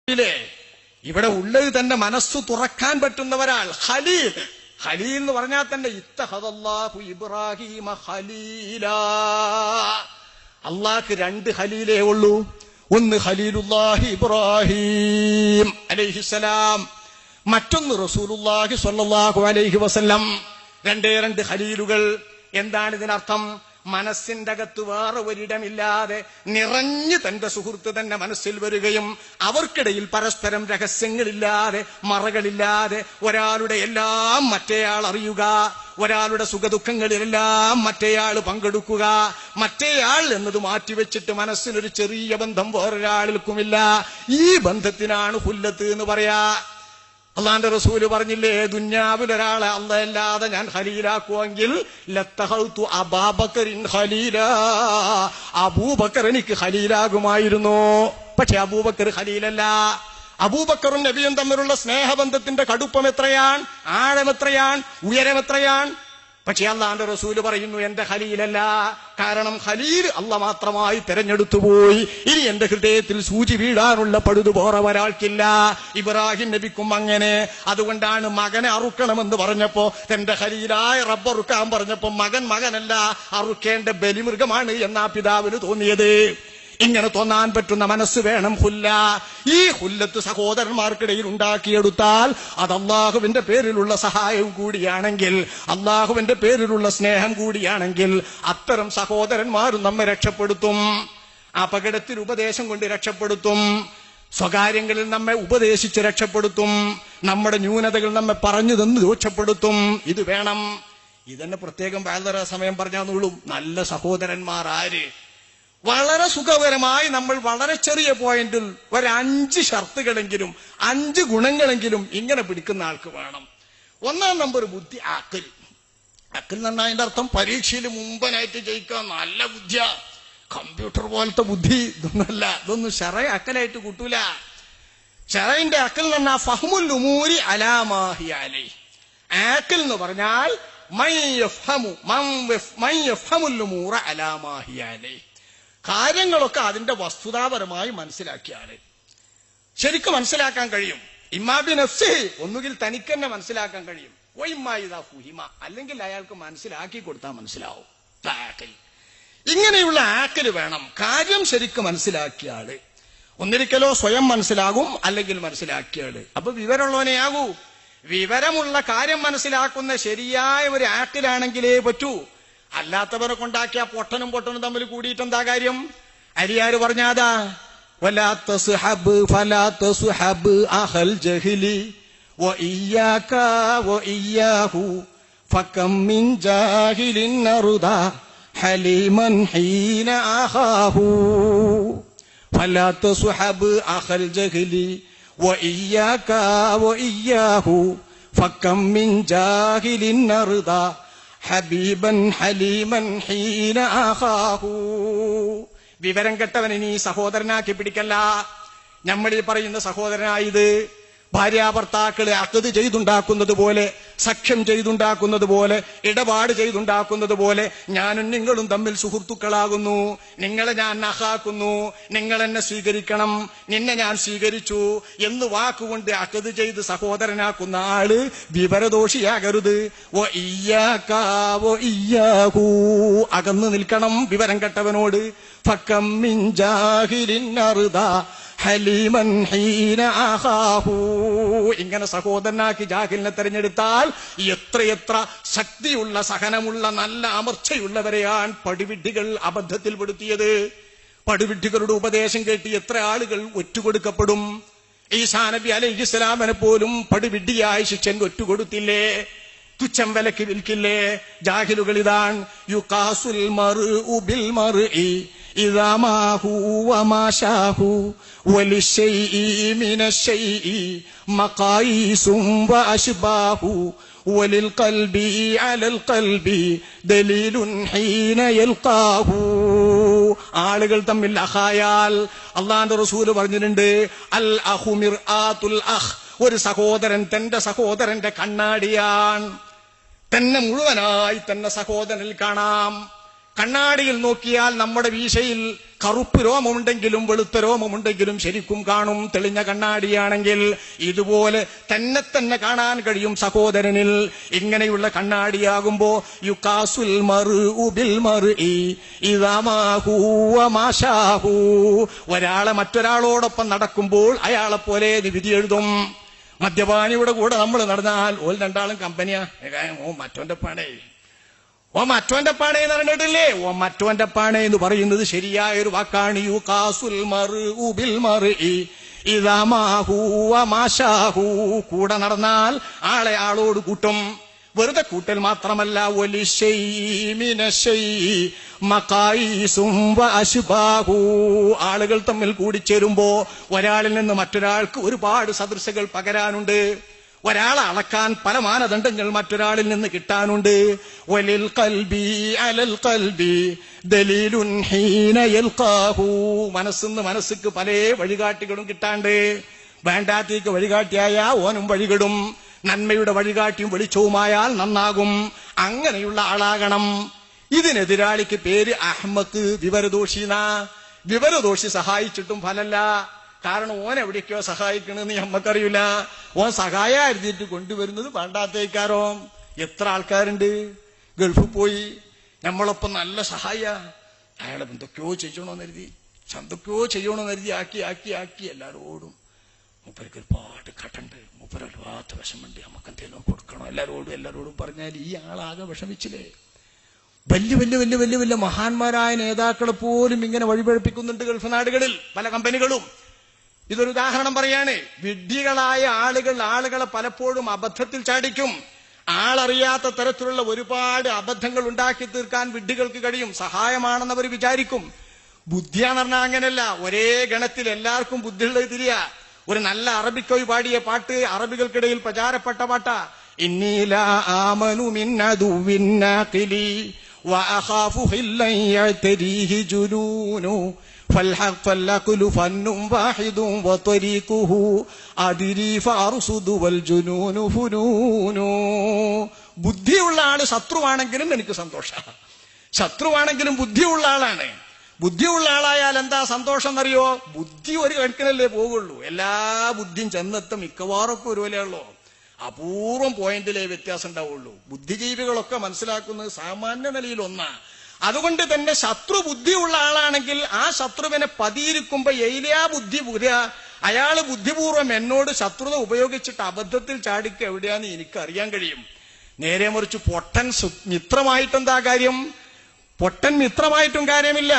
ഇല്ലേ ഇവിടെ ഉള്ളത് തന്നെ മനസ്സ് തുറക്കാൻ പറ്റുന്ന ഒരാൾ ഖലീൽ. ഖലീൽ എന്ന് പറഞ്ഞാൽ തന്നെ ഇത്തഖദല്ലാഹു ഇബ്രാഹീമ ഖലീലാ. അള്ളാഹ്ക്ക് രണ്ട് ഖലീലേ ഉള്ളൂ. ഒന്ന് ഖലീലുല്ലാഹി ഇബ്രാഹിം അലൈഹിസ്സലാം, മറ്റൊന്ന് റസൂലുള്ളാഹി സ്വല്ലല്ലാഹു അലൈഹി വസല്ലം. രണ്ട് ഖലീലുകൾ. എന്താണ് ഇതിനർത്ഥം? മനസ്സിന്റെ അകത്ത് വേറെ ഒരിടമില്ലാതെ നിറഞ്ഞ് തന്റെ സുഹൃത്ത് തന്നെ മനസ്സിൽ വരികയും അവർക്കിടയിൽ പരസ്പരം രഹസ്യങ്ങളില്ലാതെ മറകളില്ലാതെ ഒരാളുടെ എല്ലാം മറ്റേയാൾ അറിയുക, ഒരാളുടെ സുഖദുഃഖങ്ങളിലെല്ലാം മറ്റേയാൾ പങ്കെടുക്കുക, മറ്റേയാൾ എന്നത് മാറ്റിവെച്ചിട്ട് മനസ്സിനൊരു ചെറിയ ബന്ധം വേറൊരാൾക്കുമില്ല. ഈ ബന്ധത്തിനാണ് ഹുല്ലത്ത് എന്ന് പറയാ. അള്ളാന്റെ റസൂല് പറഞ്ഞില്ലേ, ദുന്യാവിൽ ഒരാളെ അല്ലാതെ ഞാൻ ഖലീലാക്കുമെങ്കിൽ ലത്തഖൽതു അബൂബക്കറിൻ ഖലീലാ, അബൂബക്കർ എനിക്ക് ഖലീലാകുമായിരുന്നു. പക്ഷെ അബൂബക്കർ ഖലീലല്ല. അബൂബക്കറും നബിയും തമ്മിലുള്ള സ്നേഹബന്ധത്തിന്റെ കടുപ്പം എത്രയാണ്, ആഴം എത്രയാണ്, ഉയരം എത്രയാണ്. പക്ഷെ അള്ളാന്റെ റസൂല് പറയുന്നു എന്റെ ഖലീലല്ല. കാരണം ഖലീൽ അള്ള മാത്രമായി തെരഞ്ഞെടുത്തു പോയി. ഇനി എന്റെ ഹൃദയത്തിൽ സൂചി വീഴാനുള്ള പഴുതു പോറെ ഒരാൾക്കില്ല. ഇബ്രാഹിം നബിക്കും അങ്ങനെ. അതുകൊണ്ടാണ് മകനെ അറുക്കണമെന്ന് പറഞ്ഞപ്പോ തന്റെ ഖലീലായ റബ്ബറുക്കാൻ പറഞ്ഞപ്പോ മകനല്ല, അറുക്കേണ്ട ബലിമൃഗമാണ് എന്നാ പിതാവിന് തോന്നിയത്. ഇങ്ങനെ തോന്നാൻ പറ്റുന്ന മനസ്സ് വേണം ഹുല്ല. ഈ ഹുല്ലത്ത് സഹോദരന്മാർക്കിടയിൽ ഉണ്ടാക്കിയെടുത്താൽ അത് അള്ളാഹുവിന്റെ പേരിലുള്ള സഹായവും കൂടിയാണെങ്കിൽ, അള്ളാഹുവിന്റെ പേരിലുള്ള സ്നേഹം കൂടിയാണെങ്കിൽ അത്തരം സഹോദരന്മാരും നമ്മെ രക്ഷപ്പെടുത്തും. അപകടത്തിൽ ഉപദേശം കൊണ്ട് രക്ഷപ്പെടുത്തും, സ്വകാര്യങ്ങളിൽ നമ്മെ ഉപദേശിച്ച് രക്ഷപ്പെടുത്തും, നമ്മുടെ ന്യൂനതകൾ നമ്മെ പറഞ്ഞു തന്ന് രക്ഷപ്പെടുത്തും. ഇത് വേണം. ഇതന്നെ പ്രത്യേകം വളരെ സമയം പറഞ്ഞാന്നുള്ളൂ. നല്ല സഹോദരന്മാർ ആര്? വളരെ സുഖകരമായി നമ്മൾ വളരെ ചെറിയ പോയിന്റിൽ ഒരു 5 ഷർത്തുകളെങ്കിലും 5 ഗുണങ്ങളെങ്കിലും ഇങ്ങനെ പിടിക്കുന്ന ആൾക്ക് വേണം. 1-ാം നമ്പർ ബുദ്ധി, അഖിൽ. അഖിൽ എന്ന് പറഞ്ഞാൽ അതിന്റെ അർത്ഥം പരീക്ഷയിൽ മുമ്പനായിട്ട് ജയിക്കാൻ നല്ല ബുദ്ധിയ, കമ്പ്യൂട്ടർ പോലത്തെ ബുദ്ധി ഇതൊന്നുമല്ല. ഇതൊന്നും ശറഅ് അഖിലായിട്ട് കൂട്ടൂല. ശറഇന്റെ അഖിൽ എന്ന് പറഞ്ഞാൽ ഫഹ്മുൽ ഉമൂരി അലാ മാ ഹിയ അലൈഹി. അഖിൽ എന്ന് പറഞ്ഞാൽ മൻ യഫ്ഹമുൽ ഉമൂറ അലാ മാ ഹിയ അലൈഹി. കാര്യങ്ങളൊക്കെ അതിന്റെ വസ്തുതാപരമായി മനസ്സിലാക്കിയാൽ ശരിക്കും മനസ്സിലാക്കാൻ കഴിയും. ഇമ്മാബി നഫ്സി, ഒന്നുകിൽ തനിക്ക് തന്നെ മനസ്സിലാക്കാൻ കഴിയും. ഒയിമായിദാ ഫുഹിമ, അല്ലെങ്കിൽ അയാൾക്ക് മനസ്സിലാക്കി കൊടുത്താൽ മനസ്സിലാവും. ആക്കൽ. ഇങ്ങനെയുള്ള ആക്കൽ വേണം. കാര്യം ശരിക്കും മനസ്സിലാക്കിയാള്. ഒന്നിരിക്കലോ സ്വയം മനസ്സിലാകും, അല്ലെങ്കിൽ മനസ്സിലാക്കിയാള്. അപ്പൊ വിവരമുള്ളവനെയാകൂ. വിവരമുള്ള കാര്യം മനസ്സിലാക്കുന്ന ശരിയായ ഒരു ആക്കലാണെങ്കിലേ പറ്റൂ. അല്ലാത്തവരെ കൊണ്ടാക്കിയ പൊട്ടനും തമ്മിൽ കൂടിയിട്ട് എന്താ കാര്യം? അരിയാര് പറഞ്ഞാതാ, വലാ തസ്ഹബ് ഫലാ തസ്ഹബ് അഹൽ ജഹ്ലി വഇയ്യാക വഇയ്യാഹു ഫകം മിൻ ജാഹിലിൻ നറുദാ ഹലീമൻ ഹീന അഖാഹു. ഫലാ തസ്ഹബ് അഹൽ ജഹ്ലി വഇയ്യാക വഇയ്യാഹു ഫകം മിൻ ജാഹിലിൻ നറുദാ ഹബീബൻ ഹലീമൻ ഹീന ആഖാഹു. വിവരം കെട്ടവനെ നീ സഹോദരനാക്കി പിടിക്കല്ല. നമ്മളീ പറയുന്ന സഹോദരനായത് ഭാര്യാഭർത്താക്കളെ അഖദ് ചെയ്തുണ്ടാക്കുന്നത് പോലെ, സഖ്യം ചെയ്തുണ്ടാക്കുന്നത് പോലെ, ഇടപാട് ചെയ്തുണ്ടാക്കുന്നത് പോലെ ഞാനും നിങ്ങളും തമ്മിൽ സുഹൃത്തുക്കളാകുന്നു. നിങ്ങളെ ഞാൻ അഖാക്കുന്നു, നിങ്ങൾ എന്നെ സ്വീകരിക്കണം, നിന്നെ ഞാൻ സ്വീകരിച്ചു എന്ന് വാക്കുകൊണ്ട് അഖദ് ചെയ്ത് സഹോദരനാക്കുന്ന ആള് വിവരദോഷിയാകരുത്. വഇയ്യാക വഇയ്യാഹു, അകന്നു നിൽക്കണം വിവരം കെട്ടവനോട്. ഫകം മിൻ ജാഹിലിൻ അർദാ ഹലീമൻ ഹീന ആഖാഹു. ഇങ്ങനെ സഹോദരനാക്കി ജാഹിലിനെ തെരഞ്ഞെടുത്താൽ എത്രയെത്ര ശക്തിയുള്ള, സഹനമുള്ള, നല്ല അമർച്ചയുള്ളവരെയാണ് പടുവിഡ്ഢികൾ അബദ്ധത്തിൽപ്പെടുത്തിയത്. പടുവിഡ്ഢികളുടെ ഉപദേശം കേട്ട് എത്ര ആളുകൾ ഒറ്റുകൊടുക്കപ്പെടും. ഈസാ നബി അലൈഹിസ്സലാമിനെ പോലും പടുവിഡ്ഢിയായ ശിഷ്യൻ ഒറ്റുകൊടുത്തില്ലേ? തുച്ഛം വിലക്ക് വിൽക്കില്ലേ? ജാഹിലുകൾ ഇതാണ്. യുഖാസുൽ മർഉ ബിൽ മർഇ ഇദാ മാഹു വമാശാഹു വലിശൈഇ മിനശ്ശൈഇ മഖായിസും വഅശ്ബാഹു വലിൽ ഖൽബി അലൽ ഖൽബി ദലീലുൻ ഹീന യൽഖാഹു. ആളുകൾ തമ്മിൽ അഖായാൽ അല്ലാഹുവിന്റെ റസൂൽ പറഞ്ഞിട്ടുണ്ട്, അൽ അഖു മിർആത്തുൽ അഖ്. ഒരു സഹോദരൻ തന്റെ സഹോദരന്റെ കണ്ണാടിയാണ്. തന്നെ മുഴുവനായി തന്നെ സഹോദരനിൽ കാണാം. കണ്ണാടിയിൽ നോക്കിയാൽ നമ്മുടെ വീശയിൽ കറുപ്പ് രോമമുണ്ടെങ്കിലും വെളുത്ത രോമമുണ്ടെങ്കിലും ശരിക്കും കാണും. തെളിഞ്ഞ കണ്ണാടിയാണെങ്കിൽ ഇതുപോലെ തന്നെ കാണാൻ കഴിയും സഹോദരനിൽ. ഇങ്ങനെയുള്ള കണ്ണാടിയാകുമ്പോ യുകാസുൽ മർഉ ബിൽ മർഇ ഇദാ മാ ഹുവ മാ ശാഹു. ഒരാളെ മറ്റൊരാളോടൊപ്പം നടക്കുമ്പോൾ അയാളെ പോലെ വിധി എഴുതും. മദ്യപാനിയുടെ കൂടെ നമ്മൾ നടന്നാൽ ഓൽ രണ്ടാളും കമ്പനിയാ. ഓ മറ്റോന്റെ പാടേ, ഓ മറ്റോന്റെ പാടേ എന്ന് പറഞ്ഞിട്ടില്ലേ? ഓ മറ്റോന്റെ പാടേ എന്ന് പറയുന്നത് ശരിയായ ഒരു വാക്കാണ്. യുകാസുൽ മർഉ ബിൽ മർഇ ഇദാ മാ ഹുവ മാ ശാഹു. കൂടെ നടന്നാൽ ആളെ ആളോട് കൂട്ടും. വെറുതെ കൂട്ടൽ മാത്രമല്ല, ആളുകൾ തമ്മിൽ കൂടിച്ചേരുമ്പോ ഒരാളിൽ നിന്ന് മറ്റൊരാൾക്ക് ഒരുപാട് സദൃശകൾ പകരാനുണ്ട്. ഒരാളെ അളക്കാൻ പല മാനദണ്ഡങ്ങൾ മറ്റൊരാളിൽ നിന്ന് കിട്ടാനുണ്ട്. വലിൽ ഖൽബി അലൽ ഖൽബി ദലീലുൻ ഹീന യൽഖാഹു. മനസ്സിന്ന് മനസ്സിക്ക് പല വഴികാട്ടികളും കിട്ടാണ്ട്. വേണ്ടാത്തേക്ക് വഴികാട്ടിയായ ഓനും വഴികിടും. നന്മയുടെ വഴികാട്ടിയും വെളിച്ചവുമായാൽ നന്നാകും. അങ്ങനെയുള്ള ആളാകണം. ഇതിനെതിരാളിക്ക് പേര് അഹ്മക്ക്, വിവരദോഷിന. വിവരദോഷി സഹായിച്ചിട്ടും ഫലല്ല. കാരണം ഓൻ എവിടേക്കോ സഹായിക്കണെന്ന് നമ്മക്കറിയില്ല. ഓൻ സഹായം എഴുതിയിട്ട് കൊണ്ടുവരുന്നത് വേണ്ടാത്തേക്കാരോ. എത്ര ആൾക്കാരുണ്ട് ഗൾഫിൽ പോയി നമ്മളൊപ്പം നല്ല സഹായ, അയാളെ എന്തൊക്കെയോ ചെയ്യണോന്ന് കരുതി, എന്തൊക്കെയോ ചെയ്യണോന്ന് കരുതി ആക്കി ആക്കി ആക്കി എല്ലാരോടും. മൂപ്പർക്ക് ഒരുപാട് കട്ടുണ്ട്, മൂപ്പര് ഒരുപാട് വിഷമുണ്ട്, നമുക്ക് എന്തെങ്കിലും കൊടുക്കണം എല്ലാരോടും പറഞ്ഞാൽ ഈ ആളാകെ വിഷമിച്ചില്ലേ. വലിയ വലിയ വലിയ വലിയ വലിയ മഹാന്മാരായ നേതാക്കളെ പോലും ഇങ്ങനെ വഴിപഴപ്പിക്കുന്നുണ്ട് ഗൾഫ് നാടുകളിൽ പല കമ്പനികളും. ഇതൊരു ഉദാഹരണം പറയാണ്. വിഡ്ഢികളായ ആളുകളെ പലപ്പോഴും അബദ്ധത്തിൽ ചാടിക്കും. ആളറിയാത്ത തരത്തിലുള്ള ഒരുപാട് അബദ്ധങ്ങൾ ഉണ്ടാക്കി തീർക്കാൻ വിഡ്ഢികൾക്ക് കഴിയും. സഹായമാണെന്ന് അവർ വിചാരിക്കും. ബുദ്ധിയാന്ന് പറഞ്ഞാൽ അങ്ങനെയല്ല. ഒരേ ഗണത്തിൽ എല്ലാവർക്കും ബുദ്ധിയുള്ളത് തിരിയ. ഒരു നല്ല അറബിക്കോയി പാടിയ പാട്ട് അറബികൾക്കിടയിൽ പ്രചാരപ്പെട്ട പാട്ടാ. ഇന്നീല ആമനു മിൻ അദുവിൻ നാഖിലി വഅഖാഫു ഹില്ലൻ യഅ്തരീഹി ജുനൂനു ഫൽഅഖ്ലു ഫന്നും വാഹിദുൻ വതരീഖുഹു അദിരി ഫഅർസുദു വൽ ജുനൂനു ഫുനൂനു. ബുദ്ധിയുള്ള ആള് ശത്രുവാണെങ്കിലും എനിക്ക് സന്തോഷം. ശത്രുവാണെങ്കിലും ബുദ്ധിയുള്ള ആളാണ്. ബുദ്ധിയുള്ള ആളായാൽ എന്താ സന്തോഷം എന്നറിയോ? ബുദ്ധി ഒരു കണക്കിനല്ലേ പോകുള്ളൂ. എല്ലാ ബുദ്ധിയും ചെന്നെത്തും മിക്കവാറൊക്കെ ഒരുപോലെയുള്ളൂ. അപൂർവം പോയിന്റിലേ വ്യത്യാസം ഉണ്ടാവുള്ളൂ. ബുദ്ധിജീവികളൊക്കെ മനസ്സിലാക്കുന്നത് സാമാന്യ നിലയിൽ ഒന്നാ. അതുകൊണ്ട് തന്നെ ശത്രു ബുദ്ധിയുള്ള ആളാണെങ്കിൽ ആ ശത്രുവിനെ പതിയിരിക്കുമ്പോ എയിലാ ബുദ്ധി പുര, അയാള് ബുദ്ധിപൂർവ്വം എന്നോട് ശത്രുത ഉപയോഗിച്ചിട്ട് അബദ്ധത്തിൽ ചാടിക്ക് എവിടെയാന്ന് എനിക്കറിയാൻ കഴിയും. നേരെ മറിച്ച് പൊട്ടൻ മിത്രമായിട്ടെന്താ കാര്യം? പൊട്ടൻ മിത്രമായിട്ടും കാര്യമില്ല.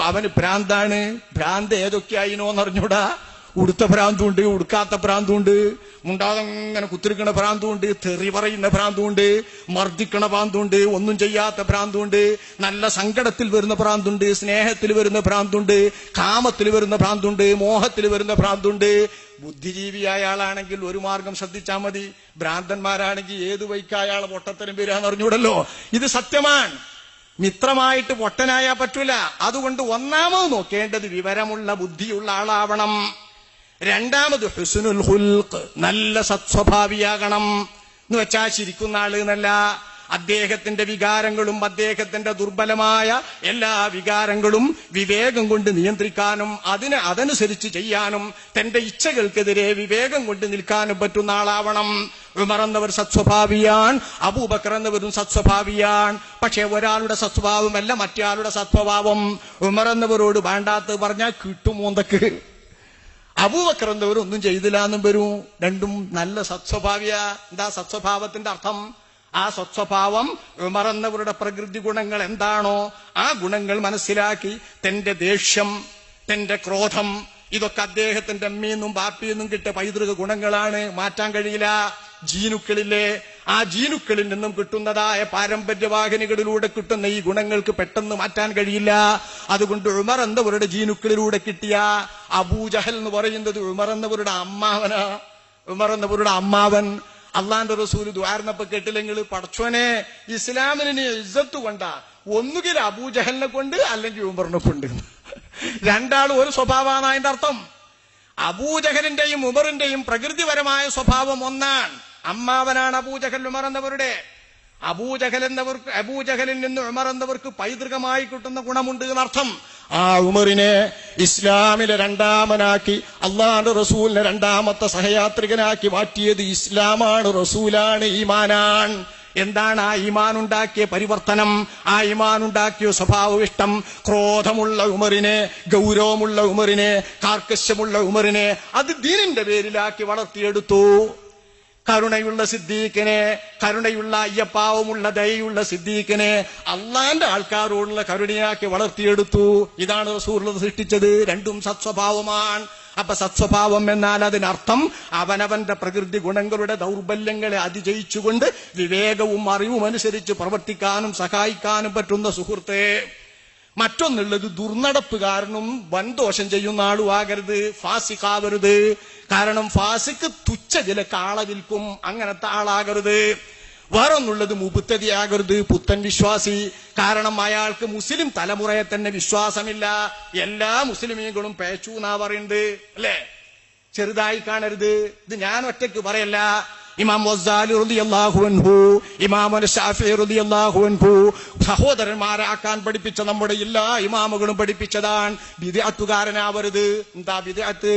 അവന് ഭ്രാന്താണ്. ഭ്രാന്ത് ഏതൊക്കെയായിനോന്ന് അറിഞ്ഞൂടാ. ഉടുത്ത ഭ്രാന്തുണ്ട്, ഉടുക്കാത്ത ഭ്രാന്തുണ്ട്, മുണ്ടാതങ്ങനെ കുത്തിരിക്കണ ഭ്രാന്തുണ്ട്, തെറി പറയുന്ന ഭ്രാന്തുണ്ട്, മർദ്ദിക്കണ ഭ്രാന്തുണ്ട്, ഒന്നും ചെയ്യാത്ത ഭ്രാന്തുണ്ട്, നല്ല സങ്കടത്തിൽ വരുന്ന ഭ്രാന്തുണ്ട്, സ്നേഹത്തിൽ വരുന്ന ഭ്രാന്തുണ്ട്, കാമത്തിൽ വരുന്ന ഭ്രാന്തുണ്ട്, മോഹത്തിൽ വരുന്ന ഭ്രാന്തുണ്ട്. ബുദ്ധിജീവിയായ ആളാണെങ്കിൽ ഒരു മാർഗം ശ്രദ്ധിച്ചാൽ മതി. ഭ്രാന്തന്മാരാണെങ്കിൽ ഏത് വൈക്കായാൾ പൊട്ടത്തരം വരാന്ന് അറിഞ്ഞൂടല്ലോ. ഇത് സത്യമാണ്. മിത്രമായിട്ട് പൊട്ടനായാ പറ്റൂല. അതുകൊണ്ട് ഒന്നാമത് നോക്കേണ്ടത് വിവരമുള്ള ബുദ്ധിയുള്ള ആളാവണം. രണ്ടാമത് ഹുസ്നുൽ ഖുൽഖ്, നല്ല സത്സ്വഭാവിയാകണം. എന്ന് വെച്ചാൽ ചിരിക്കുന്ന ആള് എന്നല്ല. അദ്ദേഹത്തിന്റെ വികാരങ്ങളും അദ്ദേഹത്തിന്റെ ദുർബലമായ എല്ലാ വികാരങ്ങളും വിവേകം കൊണ്ട് നിയന്ത്രിക്കാനും അതനുസരിച്ച് ചെയ്യാനും തന്റെ ഇച്ഛകൾക്കെതിരെ വിവേകം കൊണ്ട് നിൽക്കാനും പറ്റുന്ന ആളാവണം. ഉമർ എന്നവർ സത്സ്വഭാവിയാൻ, അബൂബക്കർ എന്നവരും സത്സ്വഭാവിയാൻ. പക്ഷെ ഒരാളുടെ സത്സ്വഭാവമല്ല മറ്റേയാളുടെ സത്സ്വഭാവം. ഉമർ എന്നവരോട് വേണ്ടാത്തത് പറഞ്ഞാൽ കിട്ടുമോന്തക്ക്. അബൂബക്കർ എന്നവർ ഒന്നും ചെയ്തില്ല എന്നും വരും. രണ്ടും നല്ല സത്സ്വഭാവിയ. എന്താ സത്സ്വഭാവത്തിന്റെ അർത്ഥം? ആ സ്വഭാവം ഉമർ എന്നവരുടെ പ്രകൃതി ഗുണങ്ങൾ എന്താണോ ആ ഗുണങ്ങൾ മനസ്സിലാക്കി തന്റെ ദേഷ്യം, തന്റെ ക്രോധം, ഇതൊക്കെ അദ്ദേഹത്തിന്റെ അമ്മയെന്നും ബാപ്പിയെന്നും കിട്ടിയ പൈതൃക ഗുണങ്ങളാണ്. മാറ്റാൻ കഴിയില്ല. ജീനുക്കളില്ലേ, ആ ജീനുക്കളിൽ നിന്നും കിട്ടുന്നതായ പാരമ്പര്യവാഹിനികളിലൂടെ കിട്ടുന്ന ഈ ഗുണങ്ങൾക്ക് പെട്ടെന്ന് മാറ്റാൻ കഴിയില്ല. അതുകൊണ്ട് ഉമർ എന്നവരുടെ ജീനുക്കളിലൂടെ കിട്ടിയ അബൂജഹൽ എന്ന് പറയുന്നത് ഉമർ എന്നവരുടെ അമ്മാവനാ. ഉമർ എന്നവരുടെ അമ്മാവൻ അള്ളാന്റെ റസൂല് ദ്വാരന്നപ്പോ കേട്ടില്ലെങ്കിൽ, പടച്ചോനെ ഇസ്ലാമിന് ഇസ്സത്ത് കൊണ്ടാ, ഒന്നുകിൽ അബൂജഹലിനെ കൊണ്ട് അല്ലെങ്കിൽ ഉമറിനെ കൊണ്ട്. രണ്ടാളും ഒരു സ്വഭാവമാണ് അതിന്റെ അർത്ഥം. അബൂജഹലിന്റെയും ഉമറിന്റെയും പ്രകൃതിപരമായ സ്വഭാവം ഒന്നാണ്. അമ്മാവനാണ് അബൂജഹൽ ഉമർ എന്നവരുടെ. അബൂജഹലിൽ നിന്ന് ഉമർ എന്നവർക്ക് പൈതൃകമായി കിട്ടുന്ന ഗുണമുണ്ട് എന്നർത്ഥം. ആ ഉമറിനെ ഇസ്ലാമിലെ രണ്ടാമനാക്കി, അള്ളാഹുവിന്റെ റസൂലിനെ രണ്ടാമത്തെ സഹയാത്രികനാക്കി മാറ്റിയത് ഇസ്ലാമാണ്, റസൂലാണ്, ഈമാനാണ്. എന്താണ് ആ ഈമാൻ ഉണ്ടാക്കിയ പരിവർത്തനം? ആ ഈമാൻ ഉണ്ടാക്കിയ സ്വഭാവവിഷ്ടം. ക്രോധമുള്ള ഉമറിനെ, ഗൗരവമുള്ള ഉമറിനെ, കാർക്കശ്യമുള്ള ഉമറിനെ അത് ദീനിന്റെ പേരിലാക്കി വളർത്തിയെടുത്തു. കരുണയുള്ള സിദ്ദീഖിനെ, കരുണയുള്ള അയ്യപ്പാവുമുള്ള ദയയുള്ള സിദ്ദീഖിനെ അള്ളാന്റെ ആൾക്കാരോടുള്ള കരുണയാക്കി വളർത്തിയെടുത്തു. ഇതാണ് റസൂലുള്ളാഹി സൃഷ്ടിച്ചത്. രണ്ടും സത്സ്വഭാവമാണ്. അപ്പൊ സത്സ്വഭാവം എന്നാൽ അതിനർത്ഥം അവനവന്റെ പ്രകൃതി ഗുണങ്ങളുടെ ദൗർബല്യങ്ങളെ അതിജയിച്ചുകൊണ്ട് വിവേകവും അറിവും അനുസരിച്ച് പ്രവർത്തിക്കാനും സഹായിക്കാനും പറ്റുന്ന സുഹൃത്തെ. മറ്റൊന്നുള്ളത് ദുർനടപ്പുകാരനും വൻദോഷം ചെയ്യുന്ന ആളും ആകരുത്, ഫാസിഖാവരുത്. കാരണം ഫാസിക്ക് തുച്ഛ വിലക്ക് ആളെ വിൽക്കും, അങ്ങനത്തെ ആളാകരുത്. വേറൊന്നുള്ളത് മുബത്തദിയാകരുത്, പുത്തൻ വിശ്വാസി. കാരണം അയാൾക്ക് മുസ്ലിം തലമുറയെ തന്നെ വിശ്വാസമില്ല. എല്ലാ മുസ്ലിമീങ്ങളും പേച്ചു എന്നാ പറയുന്നത്, അല്ലേ? ചെറുതായി കാണരുത്. ഇത് ഞാൻ ഒറ്റയ്ക്ക് പറയല്ല. ഇമാം ഗസാലി റളിയല്ലാഹു അൻഹു, ഇമാം ശാഫിഈ റളിയല്ലാഹു അൻഹു സഹോദരന്മാരാക്കാൻ പഠിപ്പിച്ച നമ്മുടെ എല്ലാ ഇമാമുകളും പഠിപ്പിച്ചതാണ്. ബിദ്അത്തുകാരനാവരുത്. എന്താ ബിദ്അത്ത്?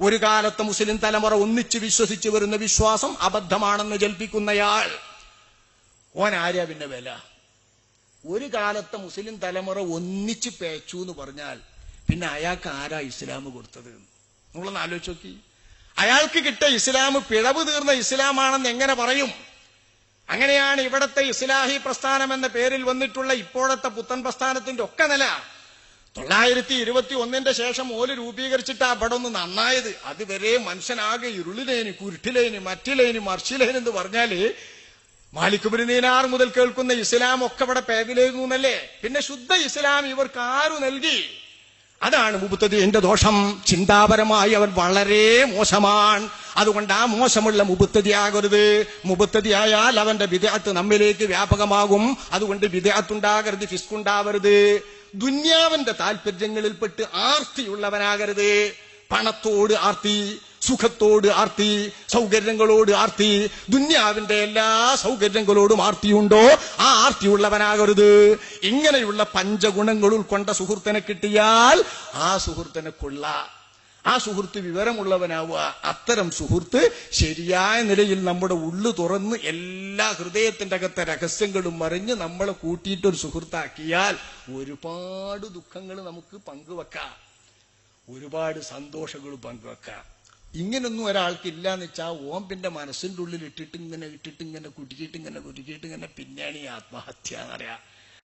ഒരു കാലത്ത് മുസ്ലിം തലമുറ ഒന്നിച്ച് വിശ്വസിച്ച് വരുന്ന വിശ്വാസം അബദ്ധമാണെന്ന് ജൽപ്പിക്കുന്നയാൾ, ഓൻ ആര്യാ പിന്നെ വില? ഒരു കാലത്തെ മുസ്ലിം തലമുറ ഒന്നിച്ച് പേച്ചു എന്ന് പറഞ്ഞാൽ പിന്നെ അയാൾക്ക് ആരാ ഇസ്ലാം കൊടുത്തത്? നമ്മളൊന്ന് ആലോചിച്ച് നോക്കി. അയാൾക്ക് കിട്ടിയ ഇസ്ലാം പിഴവ് തീർന്ന ഇസ്ലാമാണെന്ന് എങ്ങനെ പറയും? അങ്ങനെയാണ് ഇവിടത്തെ ഇസ്ലാഹി പ്രസ്ഥാനം എന്ന പേരിൽ വന്നിട്ടുള്ള ഇപ്പോഴത്തെ പുത്തൻ പ്രസ്ഥാനത്തിന്റെ ഒക്കെ നില. 921 ശേഷം ഓല് രൂപീകരിച്ചിട്ട് അവിടെ ഒന്ന് നന്നായത്. അതുവരെ മനുഷ്യനാകെ ഇരുളിലേന്, കുരുട്ടിലേന്, മറ്റിലേന്, മർച്ചിലേന് എന്ന് പറഞ്ഞാല് മാലിക് ഇബ്നു ദീനാർ മുതൽ കേൾക്കുന്ന ഇസ്ലാം ഒക്കെ ഇവിടെ പേരിലേന്നല്ലേ. പിന്നെ ശുദ്ധ ഇസ്ലാം ഇവർക്ക് ആരു നൽകി? അതാണ് മുബത്തദിന്റെ ദോഷം. ചിന്താപരമായി അവൻ വളരെ മോശമാണ്. അതുകൊണ്ട് ആ മോശമുള്ള മുബത്തദിയാകരുത്. മുബത്തദിയായാൽ അവന്റെ ബിദ്അത്ത് നമ്മിലേക്ക് വ്യാപകമാകും. അതുകൊണ്ട് ബിദ്അത്തുണ്ടാകരുത്, ഫിസ്കുണ്ടാവരുത്. ദുന്യാവിന്റെ താല്പര്യങ്ങളിൽപ്പെട്ട് ആർത്തിയുള്ളവനാകരുത്. പണത്തോട് ആർത്തി, സുഖത്തോട് ആർത്തി, സൗകര്യങ്ങളോട് ആർത്തി, ദുന്യാവിന്റെ എല്ലാ സൗകര്യങ്ങളോടും ആർത്തിയുണ്ടോ ആ ആർത്തിയുള്ളവനാകരുത്. ഇങ്ങനെയുള്ള പഞ്ചഗുണങ്ങൾ ഉൾക്കൊണ്ട സുഹൃത്തിനെ കിട്ടിയാൽ ആ സുഹൃത്തിനെ കൊള്ള, ആ സുഹൃത്ത് വിവരമുള്ളവനാവുക. അത്തരം സുഹൃത്ത് ശരിയായ നിലയിൽ നമ്മുടെ ഉള്ളു തുറന്ന് എല്ലാ ഹൃദയത്തിന്റെ അകത്തെ രഹസ്യങ്ങളും അറിഞ്ഞ് നമ്മളെ കൂട്ടിയിട്ടൊരു സുഹൃത്താക്കിയാൽ ഒരുപാട് ദുഃഖങ്ങൾ നമുക്ക് പങ്കുവെക്കാം, ഒരുപാട് സന്തോഷങ്ങൾ പങ്കുവെക്കാം. ഇങ്ങനൊന്നും ഒരാൾക്ക് ഇല്ലാന്ന് വെച്ചാൽ ഓമ്പിന്റെ മനസ്സിന്റെ ഉള്ളിൽ ഇട്ടിട്ട് ഇങ്ങനെ കുറ്റിക്കിട്ട് ഇങ്ങനെ പിന്നെയാണ് ഈ ആത്മഹത്യ എന്നറിയാം.